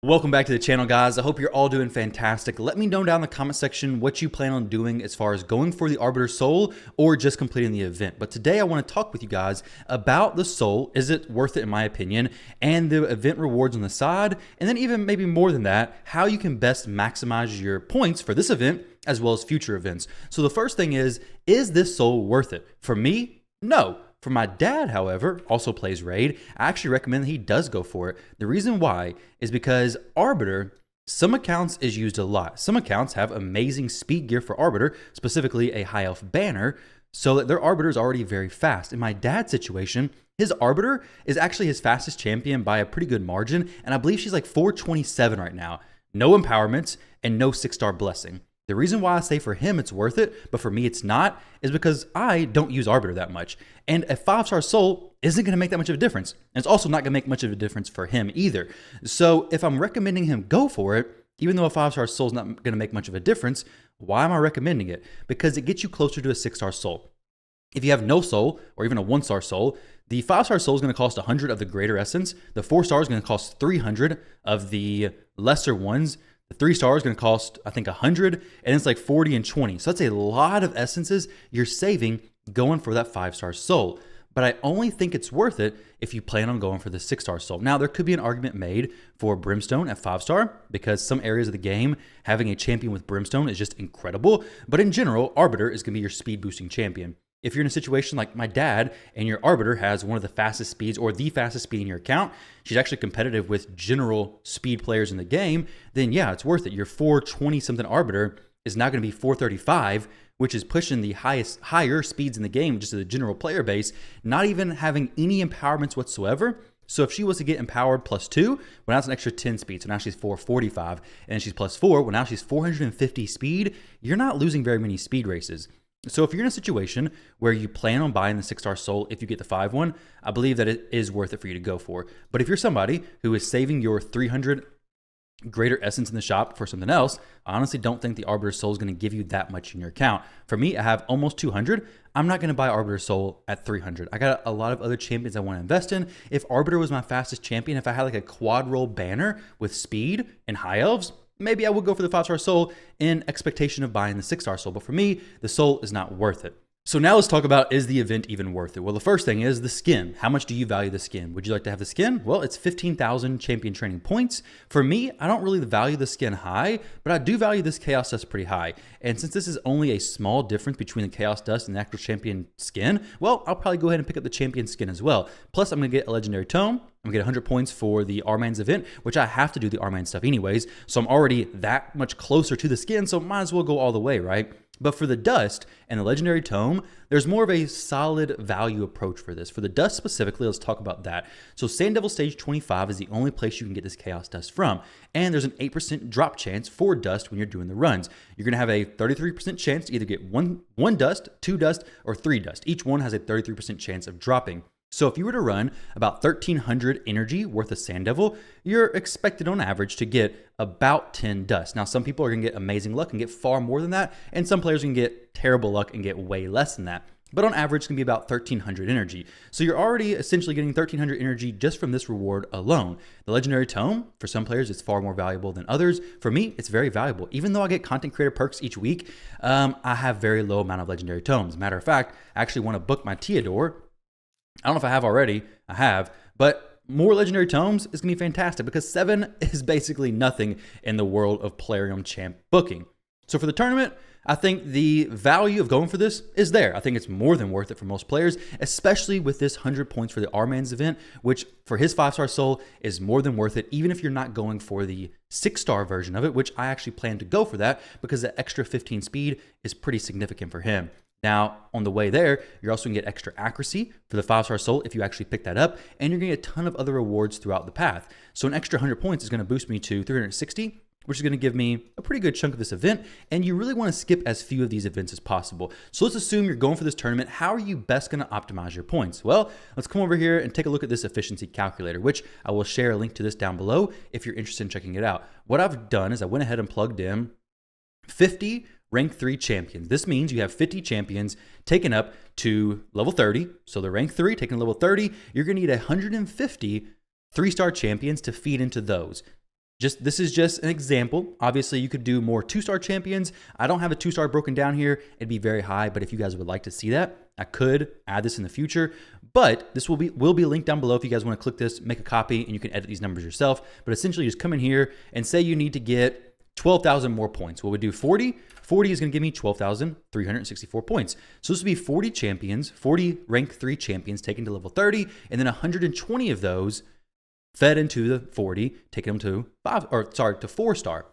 Welcome back to the channel, guys. I hope you're all doing fantastic. Let me know down in the comment section what you plan on doing as far as going for the Arbiter Soul or just completing the event. But today I want to talk with you guys about the Soul. Is it worth it in my opinion? And the event rewards on the side. And then even maybe more than that, how you can best maximize your points for this event as well as future events. So the first thing is this Soul worth it? For me, no. For my dad, however, also plays Raid, I actually recommend that he does go for it. The reason why is because Arbiter, some accounts is used a lot. Some accounts have amazing speed gear for Arbiter, specifically a high elf banner, so that their Arbiter is already very fast. In my dad's situation, his Arbiter is actually his fastest champion by a pretty good margin, and I believe she's like 427 right now. No empowerments and no 6-star blessing. The reason why I say for him it's worth it, but for me it's not, is because I don't use Arbiter that much. And a 5-star soul isn't going to make that much of a difference. And it's also not going to make much of a difference for him either. So if I'm recommending him go for it, even though a 5-star soul is not going to make much of a difference, why am I recommending it? Because it gets you closer to a 6-star soul. If you have no soul or even a 1-star soul, the 5-star soul is going to cost 100 of the greater essence. The 4-star is going to cost 300 of the lesser ones. The 3-star is going to cost, I think, 100, and it's like 40 and 20. So that's a lot of essences you're saving going for that 5-star soul. But I only think it's worth it if you plan on going for the 6-star soul. Now, there could be an argument made for Brimstone at 5-star because some areas of the game, having a champion with Brimstone is just incredible. But in general, Arbiter is going to be your speed boosting champion. If you're in a situation like my dad and your Arbiter has one of the fastest speeds or the fastest speed in your account, she's actually competitive with general speed players in the game, then yeah, it's worth it. Your 420-something Arbiter is now going to be 435, which is pushing the higher speeds in the game just to the general player base, not even having any empowerments whatsoever. So if she was to get empowered +2, well, now it's an extra 10 speed. So now she's 445, and she's +4, well, now she's 450 speed. You're not losing very many speed races. So if you're in a situation where you plan on buying the 6-star soul if you get the 5 one, I believe that it is worth it for you to go for. But if you're somebody who is saving your 300 greater essence in the shop for something else, I honestly don't think the Arbiter Soul is going to give you that much in your account. For me, I have almost 200. I'm not going to buy Arbiter Soul at 300. I got a lot of other champions I want to invest in. If Arbiter was my fastest champion, if I had like a quad roll banner with speed and high elves, maybe I would go for the 5-star soul in expectation of buying the 6-star soul. But for me, the soul is not worth it. So now let's talk about, is the event even worth it? Well, the first thing is the skin. How much do you value the skin? Would you like to have the skin? Well, it's 15,000 champion training points. For me, I don't really value the skin high, but I do value this chaos dust pretty high. And since this is only a small difference between the chaos dust and the actual champion skin, well, I'll probably go ahead and pick up the champion skin as well. Plus, I'm going to get a legendary tome. I'm going to get 100 points for the Arman's event, which I have to do the Arman stuff anyways. So I'm already that much closer to the skin, so might as well go all the way, right? But for the dust and the legendary tome, there's more of a solid value approach for this. For the dust specifically, let's talk about that. So Sand Devil Stage 25 is the only place you can get this chaos dust from. And there's an 8% drop chance for dust when you're doing the runs. You're going to have a 33% chance to either get one dust, 2 dust, or 3 dust. Each one has a 33% chance of dropping. So if you were to run about 1,300 energy worth of Sand Devil, you're expected on average to get about 10 dust. Now, some people are going to get amazing luck and get far more than that, and some players can get terrible luck and get way less than that. But on average, it's going to be about 1,300 energy. So you're already essentially getting 1,300 energy just from this reward alone. The Legendary Tome, for some players, it's far more valuable than others. For me, it's very valuable. Even though I get content creator perks each week, I have very low amount of Legendary Tomes. Matter of fact, I actually want to book my Theodore. I don't know if I have already. I have. But more Legendary Tomes is going to be fantastic because 7 is basically nothing in the world of Plarium Champ booking. So for the tournament, I think the value of going for this is there. I think it's more than worth it for most players, especially with this 100 points for the Arman's event, which for his 5-star soul is more than worth it, even if you're not going for the 6-star version of it, which I actually plan to go for that because the extra 15 speed is pretty significant for him. Now, on the way there, you're also going to get extra accuracy for the 5-star soul if you actually pick that up, and you're going to get a ton of other rewards throughout the path. So an extra 100 points is going to boost me to 360, which is going to give me a pretty good chunk of this event, and you really want to skip as few of these events as possible. So let's assume you're going for this tournament. How are you best going to optimize your points? Well, let's come over here and take a look at this efficiency calculator, which I will share a link to this down below if you're interested in checking it out. What I've done is I went ahead and plugged in 50 rank 3 champions. This means you have 50 champions taken up to level 30. So the rank 3 taken level 30, you're going to need 150 3-star champions to feed into those. This is just an example. Obviously, you could do more 2-star champions. I don't have a 2-star broken down here. It'd be very high, but if you guys would like to see that, I could add this in the future. But this will be linked down below if you guys want to click this, make a copy, and you can edit these numbers yourself. But essentially, just come in here and say you need to get 12,000 more points. Well, we do 40. 40 is going to give me 12,364 points. So this would be 40 champions, 40 rank 3 champions taken to level 30, and then 120 of those fed into the 40, taking them to 4-star.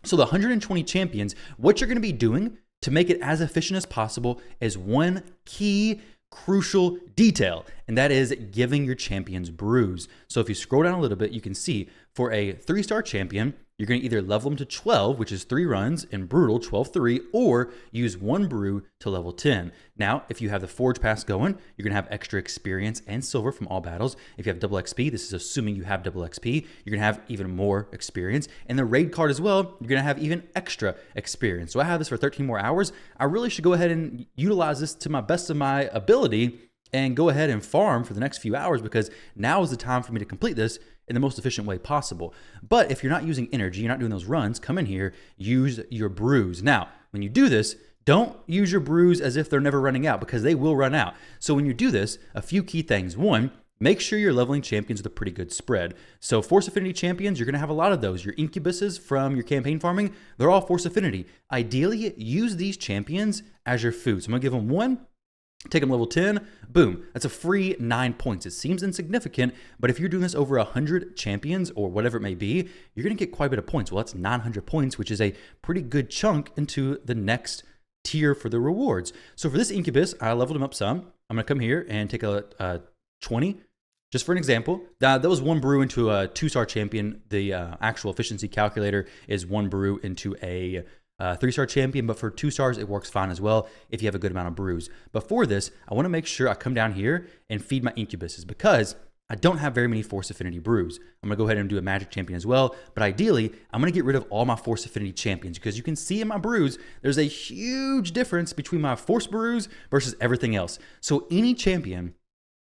So the 120 champions, what you're going to be doing to make it as efficient as possible is one key crucial detail, and that is giving your champions brews. So if you scroll down a little bit, you can see for a 3-star champion, you're going to either level them to 12, which is 3 runs, and brutal 12-3, or use 1 brew to level 10. Now, if you have the Forge Pass going, you're going to have extra experience and silver from all battles. If you have double XP, this is assuming you have double XP, you're going to have even more experience. And the raid card as well, you're going to have even extra experience. So I have this for 13 more hours. I really should go ahead and utilize this to my best of my ability and go ahead and farm for the next few hours, because now is the time for me to complete this in the most efficient way possible. But if you're not using energy, you're not doing those runs, come in here, use your brews. Now, when you do this, don't use your brews as if they're never running out, because they will run out. So when you do this, a few key things. One, make sure you're leveling champions with a pretty good spread. So Force Affinity champions, you're going to have a lot of those. Your incubuses from your campaign farming, they're all Force Affinity. Ideally, use these champions as your food. So I'm going to give them 1. Take them level 10, boom, that's a free 9 points. It seems insignificant, but if you're doing this over 100 champions or whatever it may be, you're gonna get quite a bit of points. Well, that's 900 points, which is a pretty good chunk into the next tier for the rewards. So for this incubus, I leveled him up some. I'm gonna come here and take a 20, just for an example. That was 1 brew into a 2-star champion. The actual efficiency calculator is 1 brew into a 3-star champion, but for 2 stars, it works fine as well if you have a good amount of brews. But for this, I want to make sure I come down here and feed my incubuses, because I don't have very many Force Affinity brews. I'm going to go ahead and do a magic champion as well, but ideally, I'm going to get rid of all my Force Affinity champions, because you can see in my brews, there's a huge difference between my Force brews versus everything else. So any champion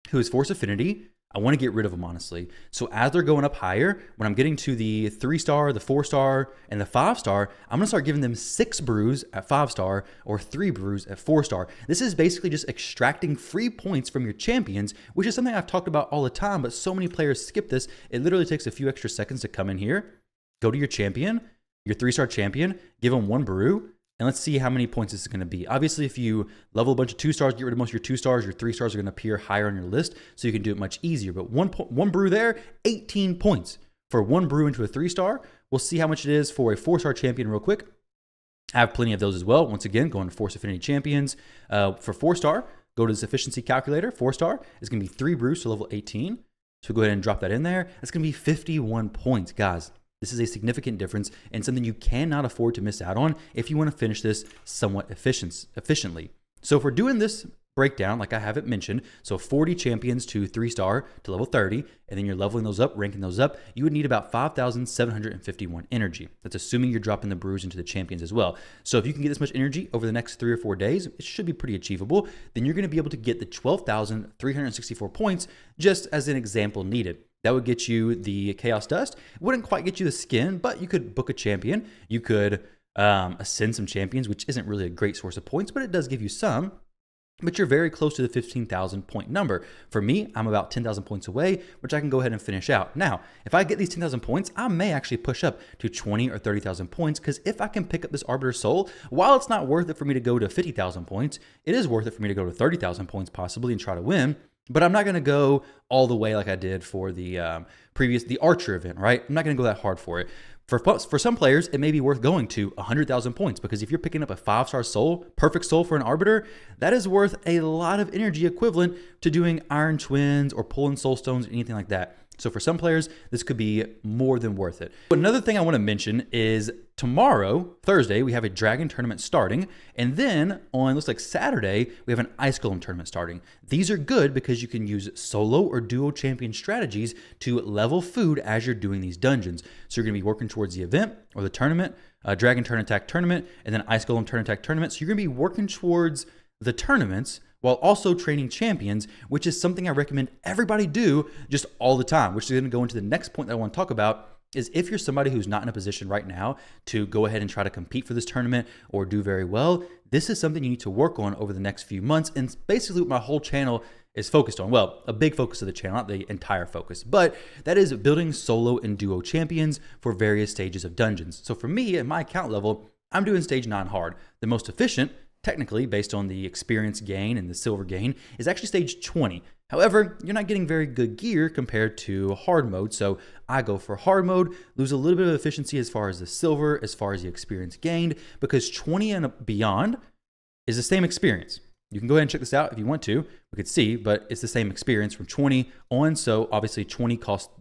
who is Force Affinity, I want to get rid of them, honestly. So as they're going up higher, when I'm getting to the 3-star, the 4-star, and the 5-star, I'm going to start giving them 6 brews at 5-star or 3 brews at 4-star. This is basically just extracting free points from your champions, which is something I've talked about all the time, but so many players skip this. It literally takes a few extra seconds to come in here, go to your champion, your 3-star champion, give them 1 brew, and let's see how many points this is going to be. Obviously, if you level a bunch of 2-stars, get rid of most of your 2-stars, your 3-stars are going to appear higher on your list, so you can do it much easier. But one brew there, 18 points. For 1 brew into a 3-star, we'll see how much it is for a 4-star champion real quick. I have plenty of those as well. Once again, going to Force Affinity champions. For 4-star, go to this efficiency calculator. 4-star is going to be 3 brews to level 18. So go ahead and drop that in there. That's going to be 51 points, guys. This is a significant difference and something you cannot afford to miss out on if you want to finish this somewhat efficiently. So if we're doing this breakdown, like I have it mentioned, so 40 champions to 3-star to level 30, and then you're leveling those up, ranking those up, you would need about 5,751 energy. That's assuming you're dropping the brews into the champions as well. So if you can get this much energy over the next 3 or 4 days, it should be pretty achievable. Then you're going to be able to get the 12,364 points, just as an example needed. That would get you the Chaos Dust. It wouldn't quite get you the skin, but you could book a champion. You could ascend some champions, which isn't really a great source of points, but it does give you some. But you're very close to the 15,000 point number. For me, I'm about 10,000 points away, which I can go ahead and finish out. Now, if I get these 10,000 points, I may actually push up to 20 or 30,000 points, because if I can pick up this Arbiter Soul, while it's not worth it for me to go to 50,000 points, it is worth it for me to go to 30,000 points possibly and try to win. But I'm not going to go all the way like I did for the the Archer event, right? I'm not going to go that hard for it. For some players, it may be worth going to 100,000 points, because if you're picking up a 5-star soul, perfect soul for an Arbiter, that is worth a lot of energy equivalent to doing Iron Twins or pulling soul stones or anything like that. So for some players, this could be more than worth it. But another thing I want to mention is tomorrow, Thursday, we have a Dragon tournament starting. And then on, looks like Saturday, we have an Ice Golem tournament starting. These are good because you can use solo or duo champion strategies to level food as you're doing these dungeons. So you're going to be working towards the event or the tournament, Dragon Turn Attack tournament, and then Ice Golem Turn Attack tournament. So you're going to be working towards the tournaments while also training champions, which is something I recommend everybody do just all the time, which is going to go into the next point that I want to talk about, is if you're somebody who's not in a position right now to go ahead and try to compete for this tournament or do very well, this is something you need to work on over the next few months. And it's basically what my whole channel is focused on. Well, a big focus of the channel, not the entire focus, but that is building solo and duo champions for various stages of dungeons. So for me, at my account level, I'm doing stage 9 hard. The most efficient, technically, based on the experience gain and the silver gain, is actually stage 20. However, you're not getting very good gear compared to hard mode, so I go for hard mode, lose a little bit of efficiency as far as the silver, as far as the experience gained, because 20 and beyond is the same experience. You can go ahead and check this out if you want to. We could see, but it's the same experience from 20 on. So obviously 20 costs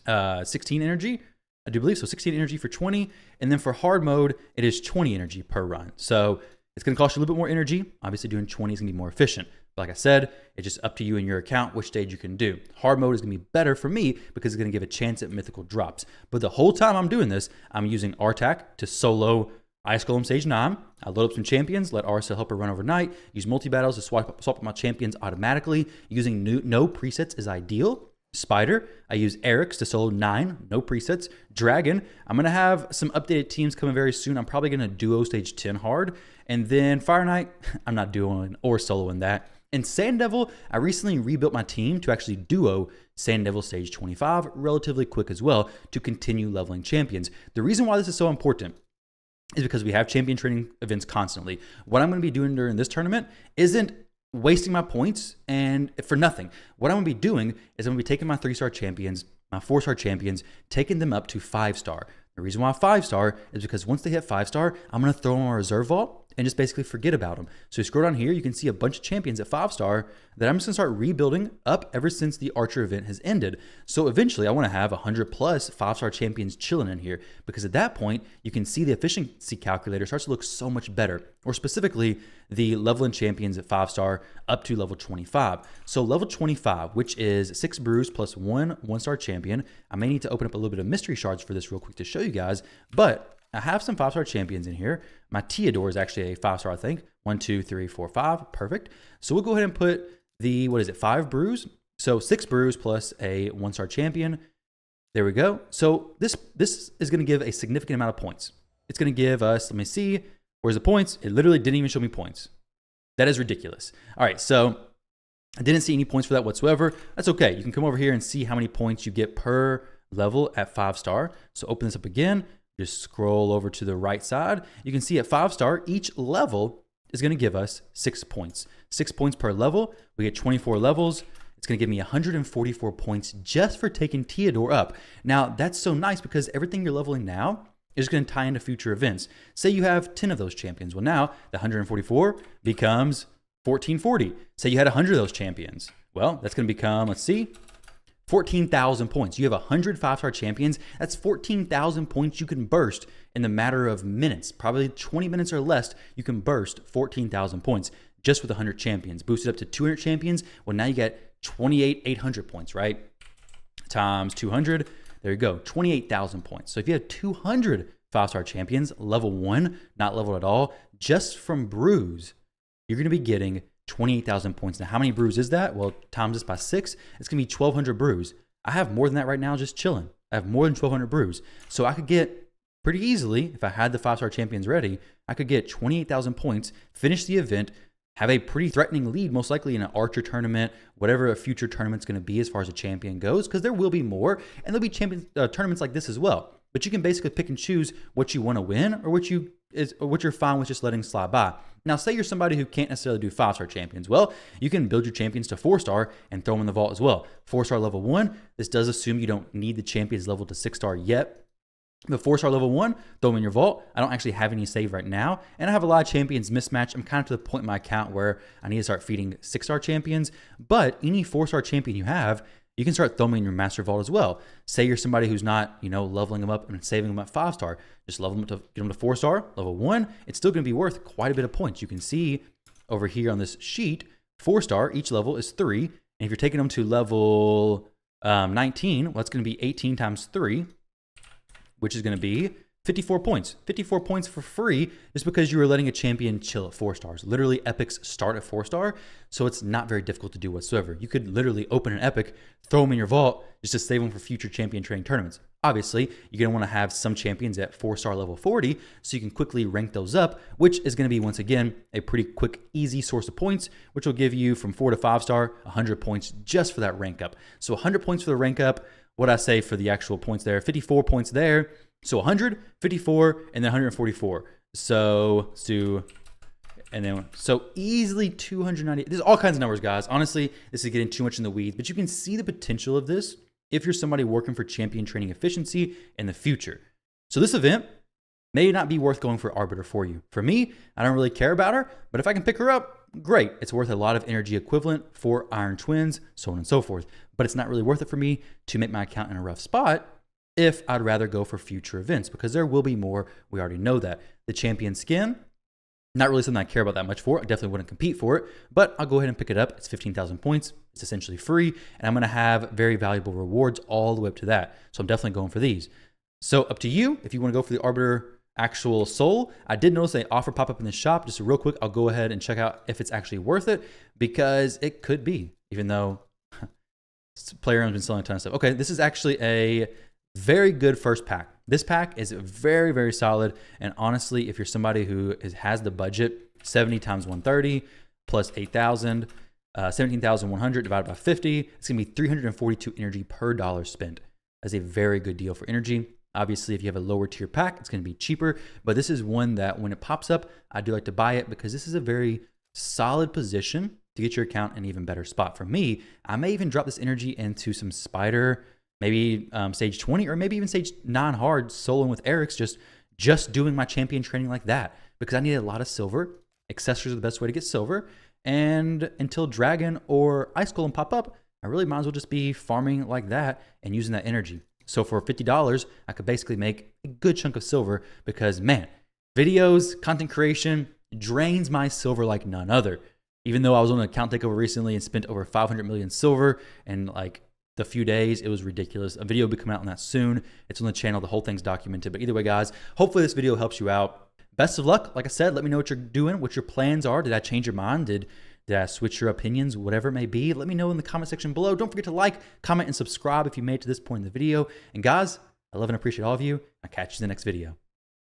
16 energy, I do believe. So 16 energy for 20. And then for hard mode, it is 20 energy per run. So it's going to cost you a little bit more energy. Obviously doing 20 is going to be more efficient. But like I said, it's just up to you and your account which stage you can do. Hard mode is going to be better for me because it's going to give a chance at mythical drops. But the whole time I'm doing this, I'm using RTAC to solo Ice Golem stage 9. I load up some champions, let RSL help her run overnight, use multi-battles to swap up my champions automatically. Using no presets is ideal. Spider, I use Eric's to solo 9, no presets. Dragon, I'm going to have some updated teams coming very soon. I'm probably going to duo stage 10 hard. And then Fire Knight, I'm not duoing or soloing that. And Sand Devil, I recently rebuilt my team to actually duo Sand Devil stage 25 relatively quick as well to continue leveling champions. The reason why this is so important is because we have champion training events constantly. What I'm going to be doing during this tournament isn't wasting my points and for nothing. What I'm going to be doing is I'm going to be taking my 3-star champions, my 4-star champions, taking them up to 5-star. The reason why 5-star is because once they hit 5-star, I'm going to throw them on a reserve vault and just basically forget about them. So you scroll down here, you can see a bunch of champions at 5-star that I'm just gonna start rebuilding up ever since the Archer event has ended. So eventually I wanna have 100 plus 5-star champions chilling in here, because at that point, you can see the efficiency calculator starts to look so much better, or specifically the leveling champions at 5-star up to level 25. So level 25, which is 6 brews plus 1-star champion. I may need to open up a little bit of mystery shards for this real quick to show you guys, but I have some 5-star champions in here. My Theodore is actually a 5-star, I think. 1, 2, 3, 4, 5. Perfect. So we'll go ahead and put the, 5 brews? So 6 brews plus a 1-star champion. There we go. So this is going to give a significant amount of points. It's going to give us, let me see, where's the points? It literally didn't even show me points. That is ridiculous. All right, so I didn't see any points for that whatsoever. That's okay. You can come over here and see how many points you get per level at 5-star. So open this up again. Just scroll over to the right side. You can see at 5-star, each level is going to give us 6 points. 6 points per level. We get 24 levels. It's going to give me 144 points just for taking Theodore up. Now, that's so nice because everything you're leveling now is going to tie into future events. Say you have 10 of those champions. Well, now the 144 becomes 1440. Say you had 100 of those champions. Well, that's going to become, let's see, 14,000 points. You have 100 5-star champions. That's 14,000 points you can burst in the matter of minutes. Probably 20 minutes or less, you can burst 14,000 points just with 100 champions. Boosted up to 200 champions, well, now you get 28,800 points, right? Times 200, there you go, 28,000 points. So if you have 200 5-star champions, level 1, not leveled at all, just from brews, you're going to be getting 28,000 points. Now, how many brews is that? Well, times this by 6, it's going to be 1,200 brews. I have more than that right now just chilling. I have more than 1,200 brews. So I could get pretty easily, if I had the 5-star champions ready, I could get 28,000 points, finish the event, have a pretty threatening lead, most likely in an Archer tournament, whatever a future tournament's going to be as far as a champion goes, because there will be more, and there'll be champion tournaments like this as well. But you can basically pick and choose what you want to win or what you're fine with just letting slide by. Now, say you're somebody who can't necessarily do 5-star champions. Well, you can build your champions to 4-star and throw them in the vault as well. 4-star level 1, this does assume you don't need the champions level to 6-star yet. But 4-star level 1, throw them in your vault. I don't actually have any saved right now. And I have a lot of champions mismatched. I'm kind of to the point in my account where I need to start feeding 6-star champions. But any 4-star champion you have, you can start throwing them in your master vault as well. Say you're somebody who's not, leveling them up and saving them at 5-star. Just level them up to get them to 4-star, level 1. It's still going to be worth quite a bit of points. You can see over here on this sheet, 4-star, each level is 3. And if you're taking them to level 19, well, that's going to be 18 times 3, which is going to be 54 points. 54 points for free just because you were letting a champion chill at 4 stars. Literally, epics start at 4-star, so it's not very difficult to do whatsoever. You could literally open an epic, throw them in your vault just to save them for future champion training tournaments. Obviously, you're going to want to have some champions at 4-star level 40 so you can quickly rank those up, which is going to be, once again, a pretty quick, easy source of points, which will give you from 4 to 5-star, 100 points just for that rank up. So 100 points for the rank up. What I say for the actual points there, 54 points there. So 100, 54, and then 144. So easily 290. There's all kinds of numbers, guys. Honestly, this is getting too much in the weeds, but you can see the potential of this if you're somebody working for champion training efficiency in the future. So this event may not be worth going for Arbiter for you. For me, I don't really care about her, but if I can pick her up, great. It's worth a lot of energy equivalent for Iron Twins, so on and so forth. But it's not really worth it for me to make my account in a rough spot if I'd rather go for future events, because there will be more. We already know that. The champion skin, not really something I care about that much for. I definitely wouldn't compete for it, but I'll go ahead and pick it up. It's 15,000 points. It's essentially free, and I'm going to have very valuable rewards all the way up to that. So I'm definitely going for these. So up to you if you want to go for the Arbiter actual soul. I did notice an offer pop up in the shop. Just real quick, I'll go ahead and check out if it's actually worth it, because it could be, even though player has been selling a ton of stuff. Okay, this is actually a very good first pack. This pack is very, very solid. And honestly, if you're somebody who has the budget, 70 times 130 plus 8,000, 17,100 divided by 50, it's going to be 342 energy per dollar spent. That's a very good deal for energy. Obviously, if you have a lower tier pack, it's going to be cheaper. But this is one that when it pops up, I do like to buy it because this is a very solid position to get your account in an even better spot. For me, I may even drop this energy into some Spider, maybe stage 20, or maybe even stage 9 hard, soloing with Eric's, just doing my champion training like that, because I need a lot of silver. Accessories are the best way to get silver. And until Dragon or Ice Golem pop up, I really might as well just be farming like that and using that energy. So for $50, I could basically make a good chunk of silver because, man, videos, content creation drains my silver like none other. Even though I was on an account takeover recently and spent over 500 million silver in like the few days, it was ridiculous. A video will be coming out on that soon. It's on the channel. The whole thing's documented. But either way, guys, hopefully this video helps you out. Best of luck. Like I said, let me know what you're doing, what your plans are. Did I change your mind? Did I switch your opinions? Whatever it may be, let me know in the comment section below. Don't forget to like, comment, and subscribe if you made it to this point in the video. And guys, I love and appreciate all of you. I'll catch you in the next video.